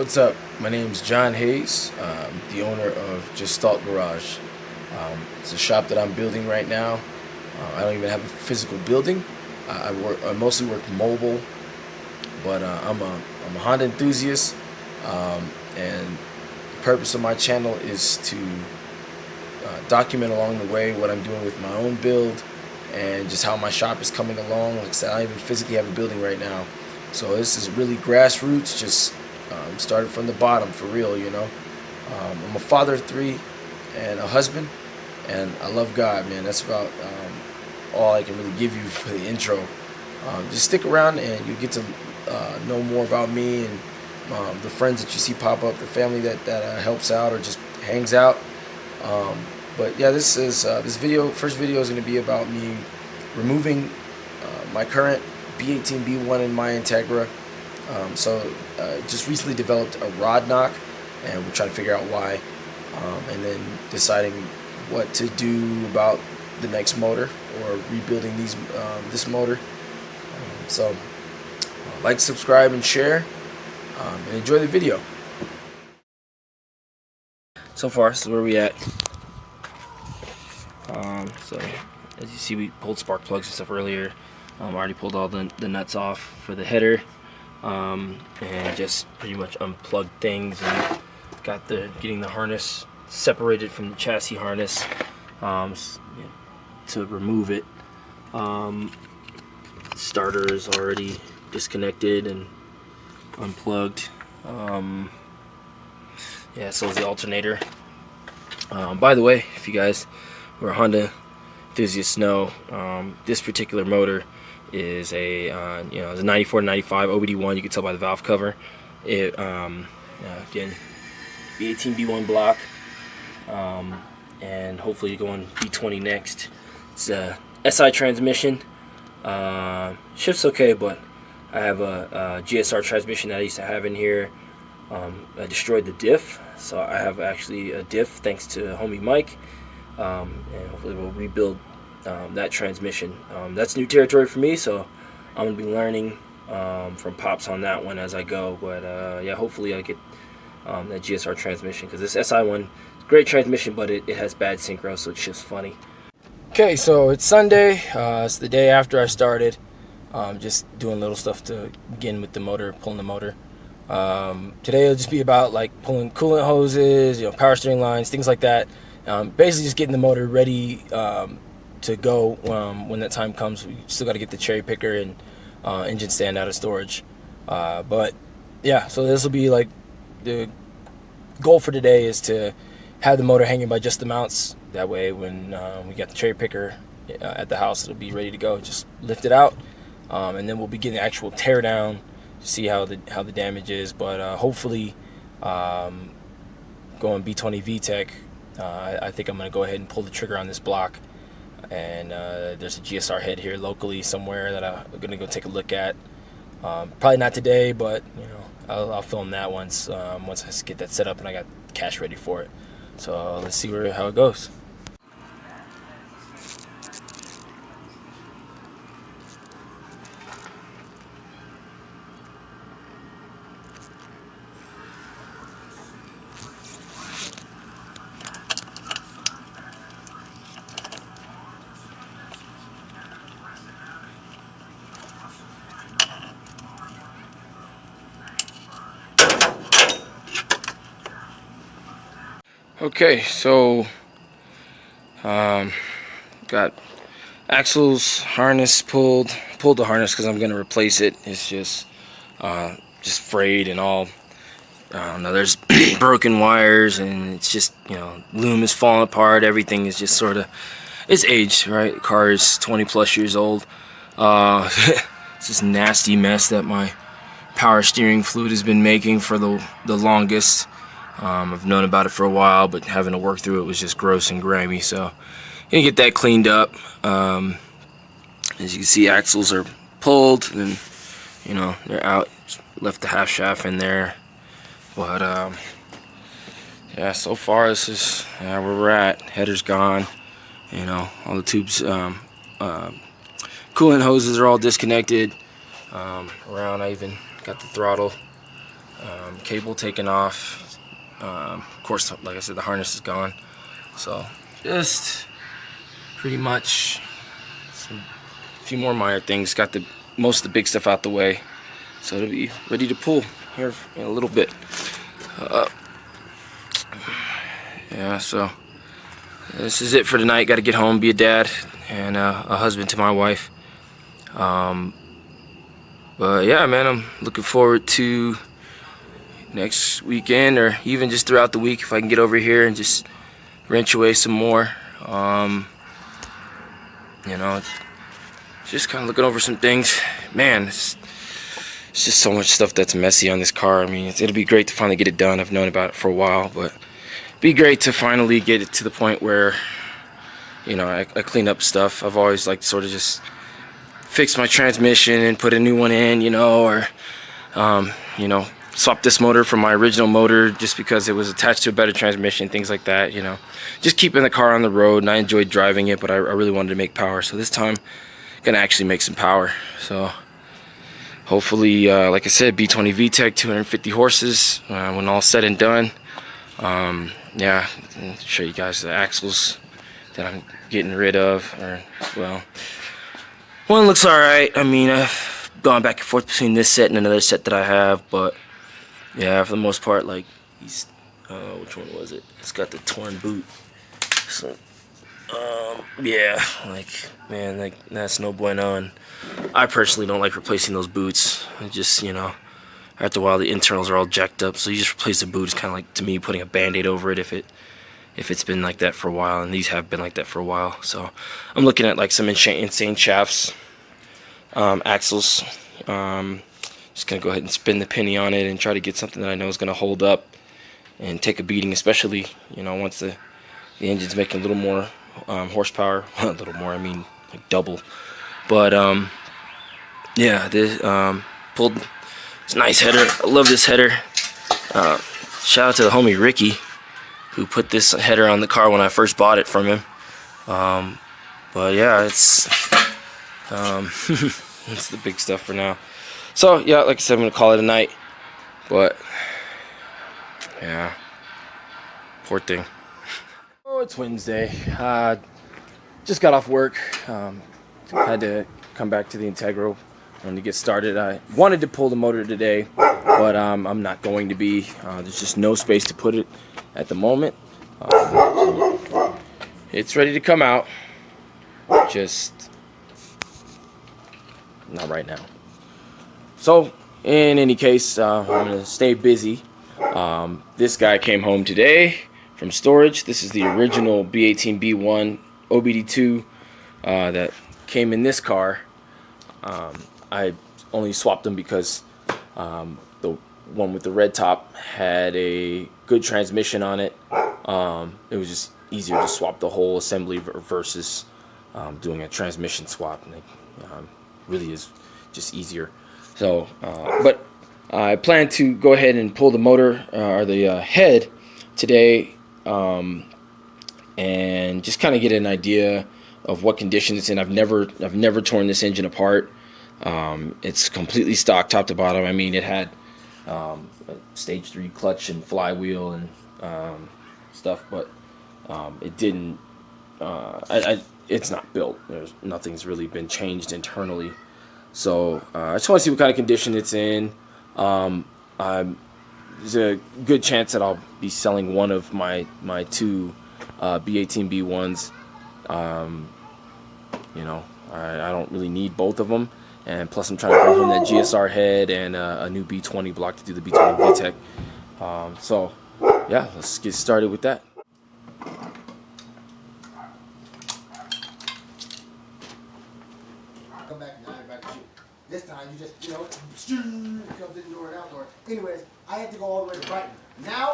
What's up? My name's John Hayes, the owner of Gestalt Garage. It's a shop that I'm building right now. I don't even have a physical building. I mostly work mobile, but I'm a Honda enthusiast, and the purpose of my channel is to document along the way what I'm doing with my own build and just how my shop is coming along. Like I said, I don't even physically have a building right now, so this is really grassroots, just started from the bottom for real, you know. I'm a father of 3 and a husband, and I love God, man. That's about all I can really give you for the intro. Just stick around and you get to know more about me and the friends that you see pop up, the family that helps out or just hangs out. But yeah, this first video is going to be about me removing my current B18 B1 in my Integra. Just recently developed a rod knock, and we're trying to figure out why, and then deciding what to do about the next motor or rebuilding this motor. Like, subscribe, and share, and enjoy the video. So far, this is where we at. So as you see, we pulled spark plugs and stuff earlier. Already pulled all the nuts off for the header, and just pretty much unplugged things and got getting the harness separated from the chassis harness to remove it. Starter is already disconnected and unplugged. Yeah, so is the alternator. By the way, if you guys were Honda enthusiasts know, this particular motor is a it's a 94 to 95 OBD1. You can tell by the valve cover. It again, B18 B1 block, and hopefully going B20 next. It's a SI transmission. Shifts okay, but I have a GSR transmission that I used to have in here. I destroyed the diff, so I have actually a diff thanks to homie Mike, and hopefully we'll rebuild that transmission. That's new territory for me, so I'm gonna be learning from Pops on that one as I go. But yeah, hopefully I get that GSR transmission, because this SI one is a great transmission, but it has bad synchro, so it shifts funny. Okay, so it's Sunday. It's the day after I started. Just doing little stuff to begin with the motor, pulling the motor. Today it'll just be about like pulling coolant hoses, power steering lines, things like that. Basically just getting the motor ready to go when that time comes. We still got to get the cherry picker and engine stand out of storage. But yeah, so this will be like the goal for today is to have the motor hanging by just the mounts. That way when we got the cherry picker at the house, it'll be ready to go. Just lift it out, and then we'll begin the actual tear down to see how the damage is. But hopefully going B20 VTEC, I think I'm going to go ahead and pull the trigger on this block. And there's a GSR head here locally somewhere that I'm going to go take a look at. Probably not today, but I'll film that once I get that set up and I got cash ready for it. So let's see how it goes. Okay, so got axles harness pulled the harness because I'm gonna replace it. It's just frayed and all. I don't know, there's broken wires, and it's just loom is falling apart. Everything is just sort of, it's aged, right? The car is 20 plus years old. It's this nasty mess that my power steering fluid has been making for the longest. I've known about it for a while, but having to work through it was just gross and grimy. So, gonna get that cleaned up. As you can see, axles are pulled, and they're out. Just left the half shaft in there, but yeah. So far, this is where we're at. Header's gone. All the tubes, coolant hoses are all disconnected. Around, I even got the throttle Cable taken off. Of course, like I said, the harness is gone. So just pretty much a few more minor things. Got the most of the big stuff out the way, so it'll be ready to pull here in a little bit. Yeah, so this is it for tonight. Got to get home, be a dad and a husband to my wife. But yeah, man, I'm looking forward to next weekend, or even just throughout the week, if I can get over here and just wrench away some more. You know, just kind of looking over some things. Man, it's just so much stuff that's messy on this car. I mean, it'll be great to finally get it done. I've known about it for a while, but it'd be great to finally get it to the point where, you know, I clean up stuff. I've always liked to sort of just fix my transmission and put a new one in, you know, or you know, swap this motor from my original motor just because it was attached to a better transmission, things like that, you know. Just keeping the car on the road, and I enjoyed driving it, but I really wanted to make power. So this time, gonna actually make some power. So hopefully, like I said, B20 VTEC, 250 horses, when all said and done. Yeah, I'll show you guys the axles that I'm getting rid of, or, well, one looks alright. I mean, I've gone back and forth between this set and another set that I have, but yeah, for the most part, like, these, which one was it? It's got the torn boot. So, yeah, like, man, like, that's no bueno, and I personally don't like replacing those boots. It just, you know, after a while, the internals are all jacked up, so you just replace the boot. It's kind of like, to me, putting a Band-Aid over it if it's been like that for a while, and these have been like that for a while. So I'm looking at like some insane shafts, axles. Just gonna go ahead and spin the penny on it and try to get something that I know is gonna hold up and take a beating, especially, you know, once the engine's making a little more horsepower. A little more, I mean like double. But yeah, this pulled. It's a nice header. I love this header. Shout out to the homie Ricky, who put this header on the car when I first bought it from him. But yeah, it's it's the big stuff for now. So yeah, like I said, I'm gonna call it a night. But yeah, poor thing. Oh, it's Wednesday. Just got off work. Had to come back to the Integra and to get started. I wanted to pull the motor today, but I'm not going to be. There's just no space to put it at the moment. So it's ready to come out, just not right now. So in any case, I'm gonna stay busy. This guy came home today from storage. This is the original B18B1 OBD2 that came in this car. I only swapped them because the one with the red top had a good transmission on it. It was just easier to swap the whole assembly versus doing a transmission swap. And it really is just easier. So, but I plan to go ahead and pull the motor or the head today, and just kind of get an idea of what condition it's in. I've never torn this engine apart. It's completely stock, top to bottom. I mean, it had a stage 3 clutch and flywheel and stuff, but it didn't. It's not built. Nothing's really been changed internally. So I just want to see what kind of condition it's in. There's a good chance that I'll be selling one of my two B18B1s. You know, I don't really need both of them. And plus I'm trying to bring home that GSR head and a new B20 block to do the B20 VTEC. So yeah, let's get started with that. Come back and dive back to you. This time you just, you know, comes in the door and out door. Anyways, I had to go all the way to Brighton. Now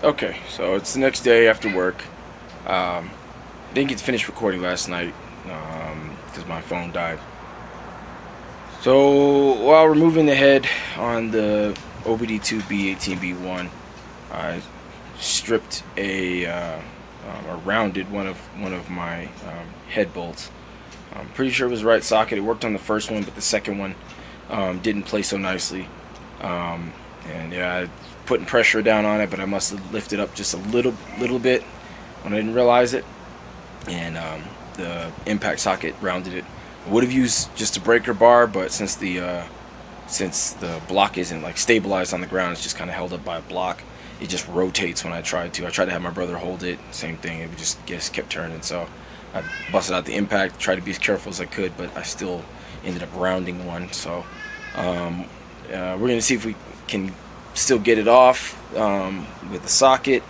Okay, so it's the next day after work. Didn't get to finish recording last night because my phone died. So while removing the head on the OBD2B18B1, I stripped or rounded one of my head bolts. I'm pretty sure it was the right socket. It worked on the first one, but the second one didn't play so nicely. And yeah, putting pressure down on it, but I must have lifted up just a little bit when I didn't realize it, and the impact socket rounded it. I would have used just a breaker bar, but since the block isn't like stabilized on the ground, it's just kind of held up by a block. It just rotates when I tried to. I tried to have my brother hold it, same thing. It just kept turning. So I busted out the impact, tried to be as careful as I could, but I still ended up rounding one. So we're gonna see if we can still get it off with the socket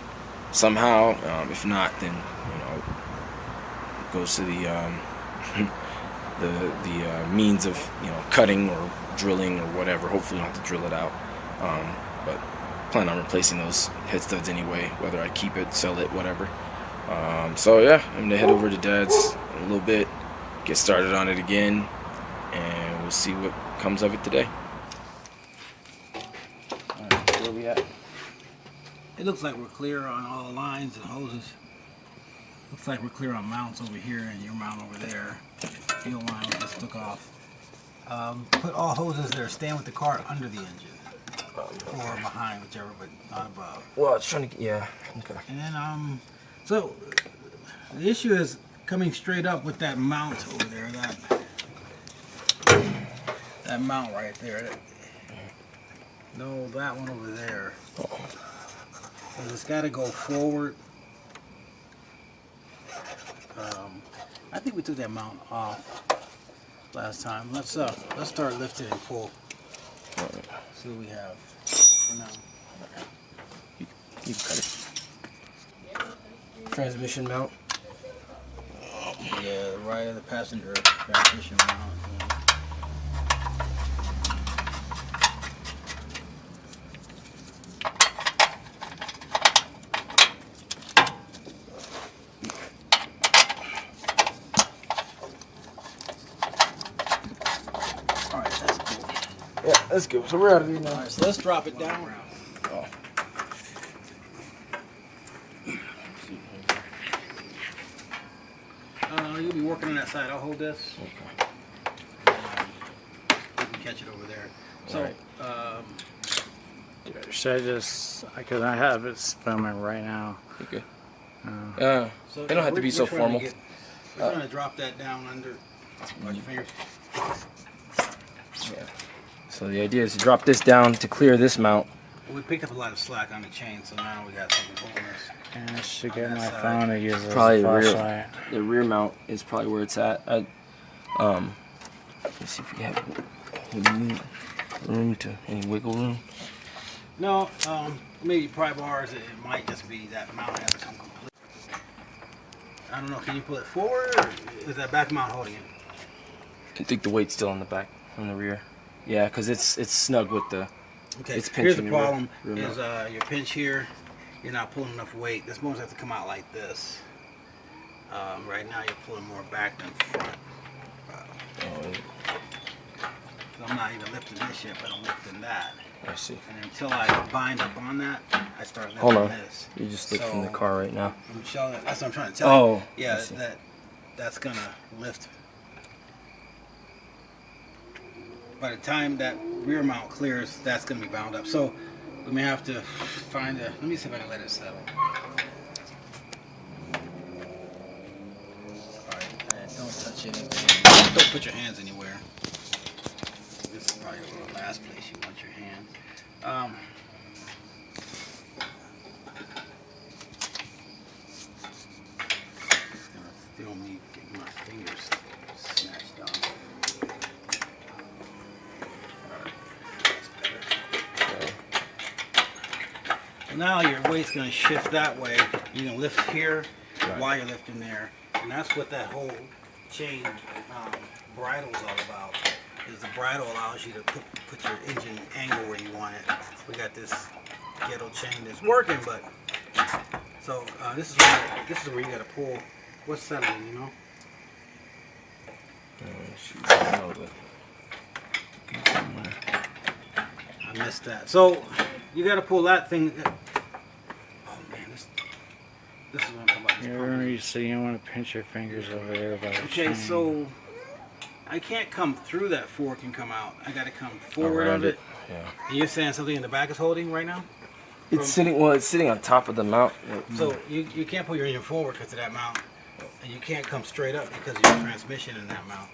somehow. If not, then it goes to the means of cutting or drilling or whatever. Hopefully, I don't have to drill it out. But plan on replacing those head studs anyway, whether I keep it, sell it, whatever. So yeah, I'm gonna head over to Dad's in a little bit, get started on it again, and we'll see what comes of it today. Alright, where we at? It looks like we're clear on all the lines and hoses. Looks like we're clear on mounts over here and your mount over there. Fuel line we just took off. Put all hoses that are staying with the car under the engine. Or behind, whichever, but not above. Well, it's trying to, yeah, okay. And then, so the issue is coming straight up with that mount over there, that mount right there. No, that one over there. It's got to go forward. I think we took that mount off last time. Let's start lifting and pull. See what we have for now. You can cut it. Transmission mount. Yeah, the right of the passenger transmission mount. Yeah. Yeah, that's good. So we're out of here now. Alright, so let's drop it down. Oh. You'll be working on that side. I'll hold this. Okay. You can catch it over there. So, Alright. Should I just, because I have it filming right now. Okay. so They don't have to be so we're trying formal. We're trying to drop that down under. Watch your fingers. Yeah. So the idea is to drop this down to clear this mount. We picked up a lot of slack on the chain, so now we got something holding us. And I should get On my that side. phone to use as Probably a the rear. flashlight. The rear mount is probably where it's at. Let's see if we have any room to any wiggle room. No, maybe pry bars. It might just be that mount has to come complete. I don't know. Can you pull it forward, or is that back mount holding it? I think the weight's still on the back, on the rear. Yeah, because it's snug with the. Okay. It's Here's the pinching your problem: rear is your pinch here. You're not pulling enough weight. This motor has to come out like this. Right now, you're pulling more back than front. So I'm not even lifting this yet, but I'm lifting that. I see. And until I bind up on that, I start lifting Hold on. this. You're just lifting the So, car right now. I'm showing. That's what I'm trying to tell you. Oh. Yeah, I see. that's gonna lift. By the time that rear mount clears, that's gonna be bound up. So we may have to find a. Let me see if I can let it settle. Alright, don't touch anything. Don't put your hands anywhere. This is probably the last place you want your hand. It's gonna feel me getting my fingers snatched off. Now your weight's going to shift that way. You can lift here while you're lifting there. And that's what that whole chain bridle is all about. Is the bridle allows you to put your engine angle where you want it. We got this ghetto chain that's working, but So this is where you gotta pull. What's settling, you know? I missed that. So you gotta pull that thing. Oh man, this is what I'm talking about. This pump. You see, you want to pinch your fingers over there. By the Okay, chain. so I can't come through that fork and come out. I gotta come forward Around of it. Yeah. And you're saying something in the back is holding right now? It's sitting on top of the mount. So you can't pull your engine forward because of that mount. And you can't come straight up because of your transmission in that mount.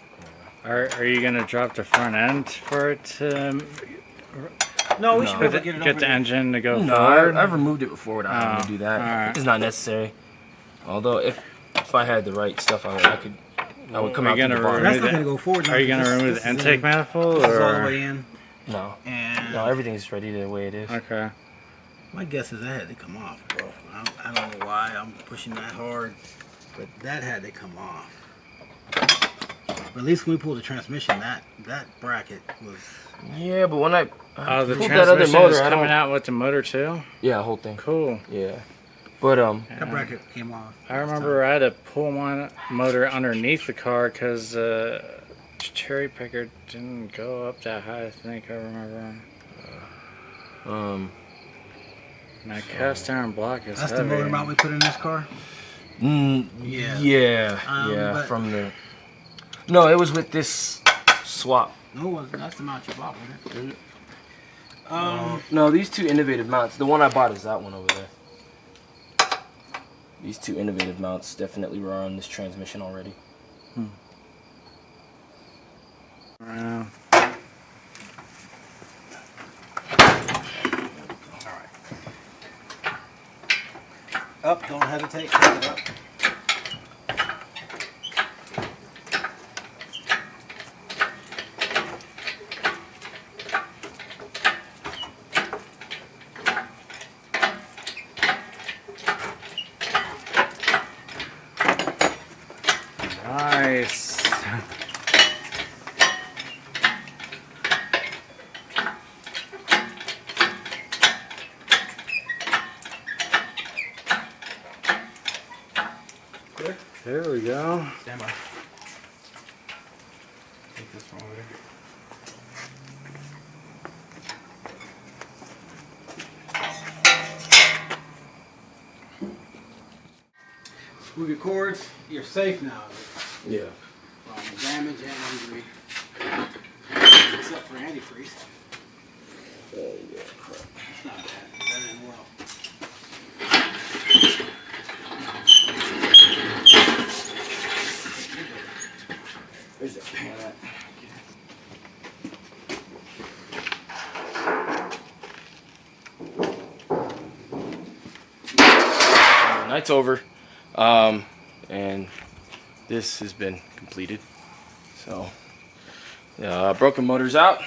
Are you gonna drop the front end for it to No, we should be able to get get it over the there. engine to go No, forward? I've removed it before without having to do that. alright. It's not necessary. Although if I had the right stuff, I would come Are out you through gonna the barn. That's remove not it? going to go forward. Are you gonna This remove is the intake in. manifold, This is all the or way in. No, And no, everything's ready the way it is. okay? my guess is that had to come off, bro. I don't know why I'm pushing that hard, but that had to come off. But at least when we pulled the transmission, that bracket was. Yeah, but when I Oh, the pulled that other transmission motor, is I coming don't. out with the motor too. Yeah, the whole thing. Cool. Yeah, but That bracket came off. I remember I had to pull my motor underneath the car because cherry picker didn't go up that high. I think I remember. And that cast iron block is That's heavy. the motor mount we put in this car. yeah, Yeah. But- from the. No, it was with this swap. No, it wasn't. That's the mount you bought with it. No, these two innovative mounts. The one I bought is that one over there. These two innovative mounts definitely were on this transmission already. Wow. Up, don't hesitate. Pick it up. Nice. Clear? There we go. Stand by. Take this one over there. Move your cords. You're safe now Yeah. from damage and injury. Except for antifreeze. Oh yeah, crap. It's not bad. Better than well. Where's that pan at? Night's over, and this has been completed. So, broken motor's out.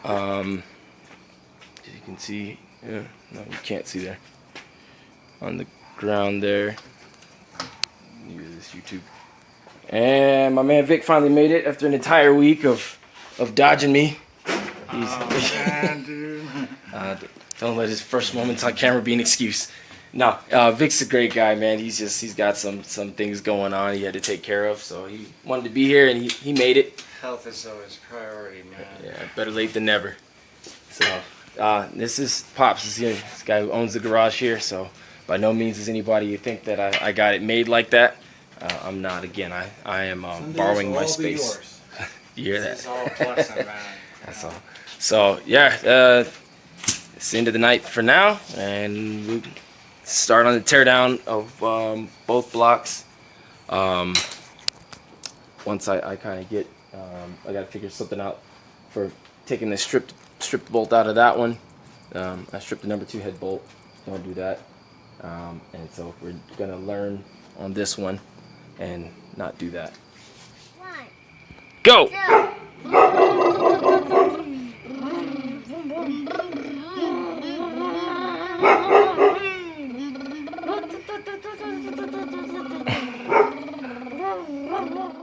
As you can see, no, you can't see there. On the ground there. Use this YouTube. And my man Vic finally made it after an entire week of dodging me. Don't let his first moments on camera be an excuse. No, Vic's a great guy, man. He's got some things going on he had to take care of, so he wanted to be here and he made it. Health is always priority, man. Yeah, better late than never. So this is Pops. This guy who owns the garage here. So by no means is anybody you think that I got it made like that. I'm not. Again, I am borrowing my space. You hear that? It's all a blessing, man. That's all. So yeah, it's the end of the night for now, and we start on the teardown of both blocks. Once I kind of get, I gotta figure something out for taking the stripped bolt out of that one. I stripped the number 2 head bolt. Don't do that. And so we're gonna learn on this one and not do that. Go! One.